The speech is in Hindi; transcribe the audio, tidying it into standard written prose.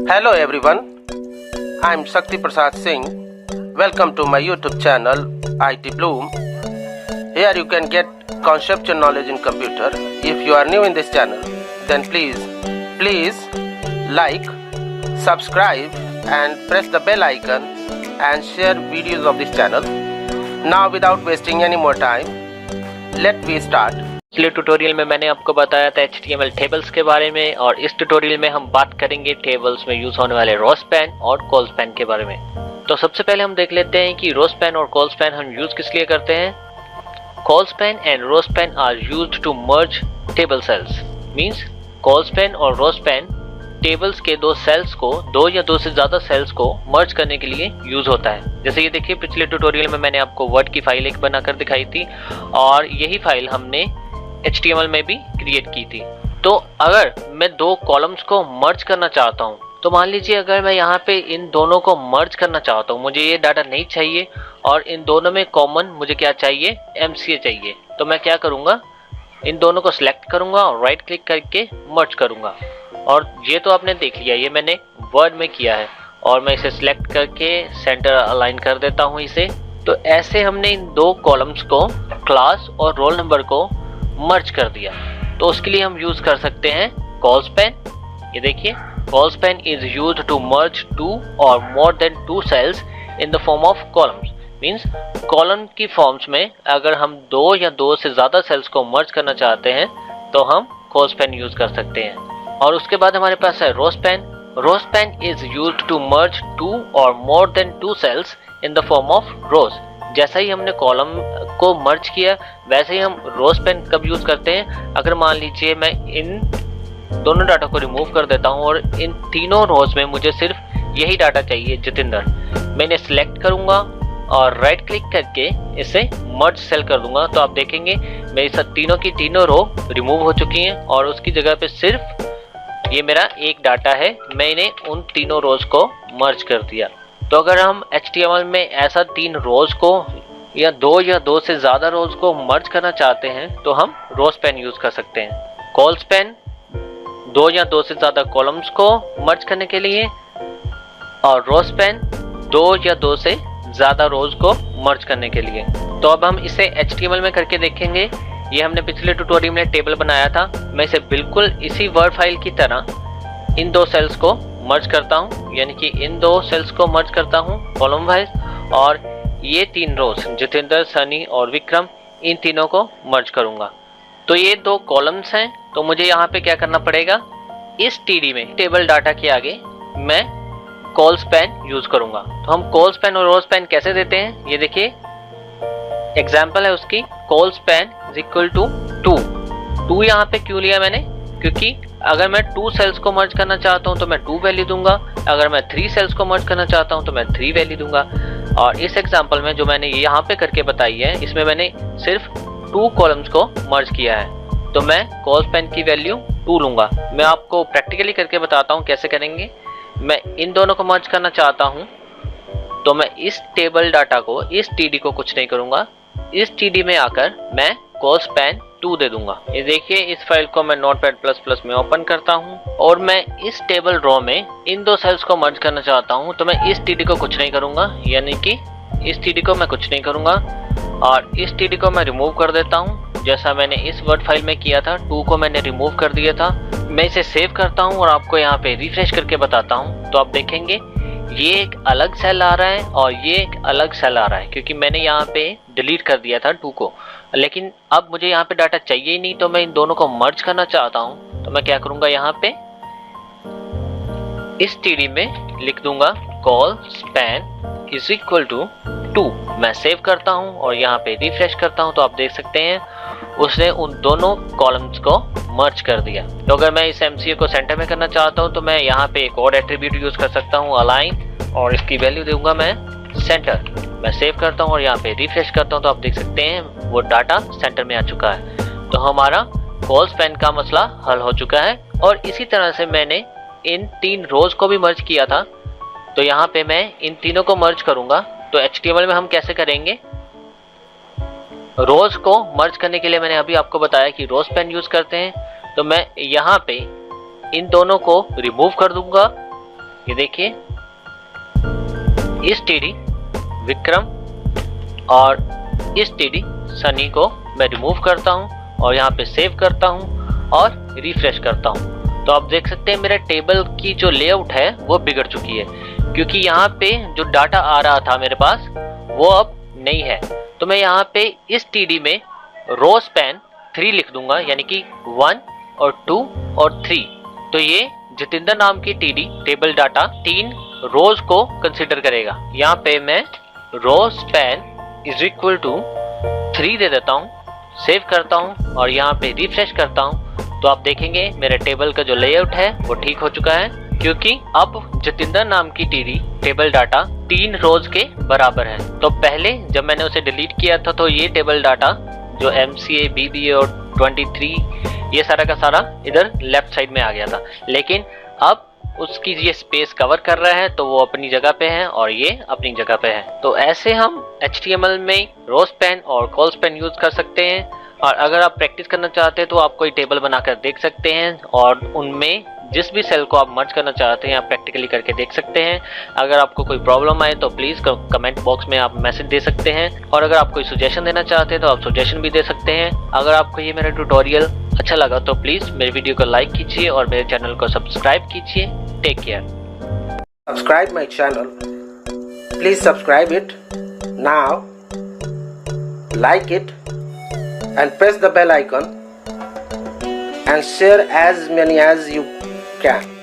Hello everyone, I am Shakti Prasad Singh. Welcome to my YouTube channel IT Bloom. Here you can get conceptual knowledge in computer. If you are new in this channel, then please like, subscribe and press the bell icon and share videos of this channel. Now without wasting any more time, let me start. पिछले ट्यूटोरियल में मैंने आपको बताया था HTML टेबल्स के बारे में, और इस ट्यूटोरियल में हम बात करेंगे टेबल्स में यूज होने वाले रो स्पैन और कॉल स्पैन के बारे में। तो सबसे पहले हम देख लेते हैं कि रो स्पैन और कॉल स्पैन हम यूज किस लिए करते हैं। Col span and row span are used to merge table cells. Means col span और रो स्पैन टेबल्स के दो सेल्स को, दो या दो से ज्यादा सेल्स को मर्ज करने के लिए यूज होता है। जैसे ये देखिए, पिछले ट्यूटोरियल में मैंने आपको वर्ड की फाइल एक बनाकर दिखाई थी, और यही फाइल हमने HTML में भी क्रिएट की थी। तो अगर मैं दो कॉलम्स को मर्ज करना चाहता हूँ, तो मान लीजिए अगर मैं यहाँ पे इन दोनों को मर्ज करना चाहता हूँ, मुझे ये डाटा नहीं चाहिए और इन दोनों में कॉमन मुझे क्या चाहिए, MCA चाहिए। तो मैं क्या करूँगा, इन दोनों को सिलेक्ट करूँगा और राइट क्लिक करके मर्ज करूँगा। और ये तो आपने देख लिया, ये मैंने वर्ड में किया है, और मैं इसे सिलेक्ट करके सेंटर अलाइन कर देता हूँ इसे। तो ऐसे हमने इन दो कॉलम्स को, क्लास और रोल नंबर को मर्ज कर दिया। तो उसके लिए हम यूज कर सकते हैं कॉल स्पैन। ये देखिए, col span is used to merge two or more than two cells in the form of columns. Means column की फॉर्म्स में अगर हम दो या दो से ज्यादा सेल्स को मर्ज करना चाहते हैं तो हम कॉल स्पैन यूज कर सकते हैं। और उसके बाद हमारे पास है row span. Row span is used to merge two or more than two cells in the form of rows. जैसा ही हमने कॉलम को मर्ज किया, वैसे ही हम रो स्पैन कब यूज करते हैं, अगर मान लीजिए मैं इन दोनों डाटा को रिमूव कर देता हूं और इन तीनों रोज में मुझे सिर्फ यही डाटा चाहिए, जितेंद्र। मैं इन्हें सिलेक्ट करूंगा और राइट क्लिक करके इसे मर्ज सेल कर दूंगा। तो आप देखेंगे मेरी तीनों की तीनों रो रिमूव हो चुकी हैं और उसकी जगह पे सिर्फ ये मेरा एक डाटा है। मैं इन्हें उन तीनों रोज को मर्ज कर दिया। तो अगर हम HTML में ऐसा तीन रोज को या दो से ज्यादा रोज को मर्ज करना चाहते हैं तो हम रो स्पैन यूज कर सकते हैं। कॉल स्पैन दो या दो से ज्यादा कॉलम्स को मर्ज करने के लिए, और रो स्पैन दो या दो से ज्यादा रोज को मर्ज करने के लिए। तो अब हम इसे HTML में करके देखेंगे। ये हमने पिछले ट्यूटोरियल में टेबल बनाया था। मैं इसे बिल्कुल इसी वर्ड फाइल की तरह इन दो सेल्स को मर्ज करता हूँ, यानी कि इन दो सेल्स को मर्ज करता हूँ कॉलम वाइज, और ये तीन रोज, जितेंद्र, सनी और विक्रम, इन तीनों को मर्ज करूंगा। तो ये दो कॉलम्स हैं, तो मुझे यहाँ पे क्या करना पड़ेगा, इस TD में टेबल डाटा के आगे मैं कॉल स्पैन यूज करूंगा। तो हम कॉल स्पैन और रो स्पैन कैसे देते हैं, ये देखिए एग्जाम्पल है उसकी। Col span is equal to 2 यहाँ पे क्यों लिया मैंने, क्योंकि अगर मैं 2 सेल्स को मर्ज करना चाहता हूं तो मैं 2 वैल्यू दूंगा, अगर मैं 3 सेल्स को मर्ज करना चाहता हूं तो मैं 3 वैल्यू दूंगा। और इस एग्जांपल में जो मैंने यहाँ पे करके बताई है, इसमें मैंने सिर्फ 2 कॉलम्स को मर्ज किया है, तो मैं कॉल स्पैन की वैल्यू 2 लूंगा। मैं आपको प्रैक्टिकली करके बताता हूँ कैसे करेंगे। मैं इन दोनों को मर्ज करना चाहता हूँ, तो मैं इस टेबल डाटा को, इस TD को कुछ नहीं करूंगा, इस TD में आकर मैं कॉल स्पैन 2 दे दूंगा। ये देखिए, इस फाइल को मैं नोटपैड++ में ओपन करता हूं, और मैं इस टेबल रो में इन दो सेल्स को मर्ज करना चाहता हूं, तो मैं इस TD को कुछ नहीं करूंगा, यानी कि इस TD को मैं कुछ नहीं करूंगा, और इस TD को मैं रिमूव कर देता हूं, जैसा मैंने इस वर्ड फाइल में किया था। 2 को मैंने रिमूव कर दिया था। मैं इसे सेव करता हूँ और आपको यहाँ पे रिफ्रेश करके बताता हूँ। तो आप देखेंगे ये एक अलग सेल आ रहा है और ये एक अलग सेल आ रहा है, क्योंकि मैंने यहाँ पे डिलीट कर दिया था 2 को। लेकिन अब मुझे यहाँ पे डाटा चाहिए ही नहीं, तो मैं इन दोनों को मर्ज करना चाहता हूँ। तो मैं क्या करूँगा, यहाँ पे इस TD में लिख दूंगा col span is equal to 2। मैं सेव करता हूँ और यहाँ पे रिफ्रेश करता हूँ, तो आप देख सकते हैं उसने उन दोनों कॉलम्स को मर्ज कर दिया। तो अगर मैं इस MCA को सेंटर में करना चाहता हूँ तो मैं यहाँ पे एक और एट्रीब्यूट यूज कर सकता हूँ, अलाइन, और इसकी वैल्यू दूंगा मैं सेंटर। मैं सेव करता हूँ और यहाँ पे रिफ्रेश करता हूँ, तो आप देख सकते हैं वो डाटा सेंटर में आ चुका है। तो हमारा कॉल स्पैन का मसला हल हो चुका है। और इसी तरह से मैंने इन 3 रोज को भी मर्ज किया था, तो यहाँ पे मैं इन तीनों को मर्ज करूंगा। तो HTML में हम कैसे करेंगे, रोज को मर्ज करने के लिए मैंने अभी आपको बताया कि रो स्पैन यूज करते हैं। तो मैं यहाँ पे इन दोनों को रिमूव कर दूंगा ये देखिए इस टीडी विक्रम और इस टीडी सनी को मैं रिमूव करता हूँ और यहाँ पे सेव करता हूँ और रिफ्रेश करता हूँ। तो आप देख सकते हैं मेरे टेबल की जो लेआउट है वो बिगड़ चुकी है, क्योंकि यहाँ पे जो डाटा आ रहा था मेरे पास वो अब नहीं है। तो मैं यहाँ पे इस टीडी में रो स्पैन 3 लिख दूंगा, यानी कि 1 और 2 और 3। तो ये जितेंद्र नाम की टीडी टेबल डाटा 3 रोज को कंसिडर करेगा। यहाँ पे मैं row span is equal to 3 दे देता हूँ, सेव करता हूँ और यहाँ पे रिफ्रेश करता हूँ। तो आप देखेंगे मेरे टेबल का जो लेआउट है वो ठीक हो चुका है, क्योंकि अब जितेंद्र नाम की टीडी टेबल डाटा 3 रोज के बराबर है। तो पहले जब मैंने उसे डिलीट किया था तो ये टेबल डाटा जो MCA, BBA और 23 ये सारा का सारा इधर लेफ्ट साइड में आ गया था, लेकिन अब उसकी ये स्पेस कवर कर रहा है तो वो अपनी जगह पे है और ये अपनी जगह पे है। तो ऐसे हम HTML में रो स्पैन और कॉल स्पैन यूज कर सकते हैं। और अगर आप प्रैक्टिस करना चाहते हैं तो आप कोई टेबल बनाकर देख सकते हैं और उनमें जिस भी सेल को आप मर्ज करना चाहते हैं आप प्रैक्टिकली करके देख सकते हैं। अगर आपको कोई प्रॉब्लम आए तो प्लीज़ कमेंट बॉक्स में आप मैसेज दे सकते हैं, और अगर आप कोई सजेशन देना चाहते हैं तो आप सजेशन भी दे सकते हैं। अगर आपको ये मेरा ट्यूटोरियल अच्छा लगा तो प्लीज़ मेरे वीडियो को लाइक कीजिए और मेरे चैनल को सब्सक्राइब कीजिए। Take care. Subscribe my channel. Please subscribe it now, like it and press the bell icon and share as many as you can.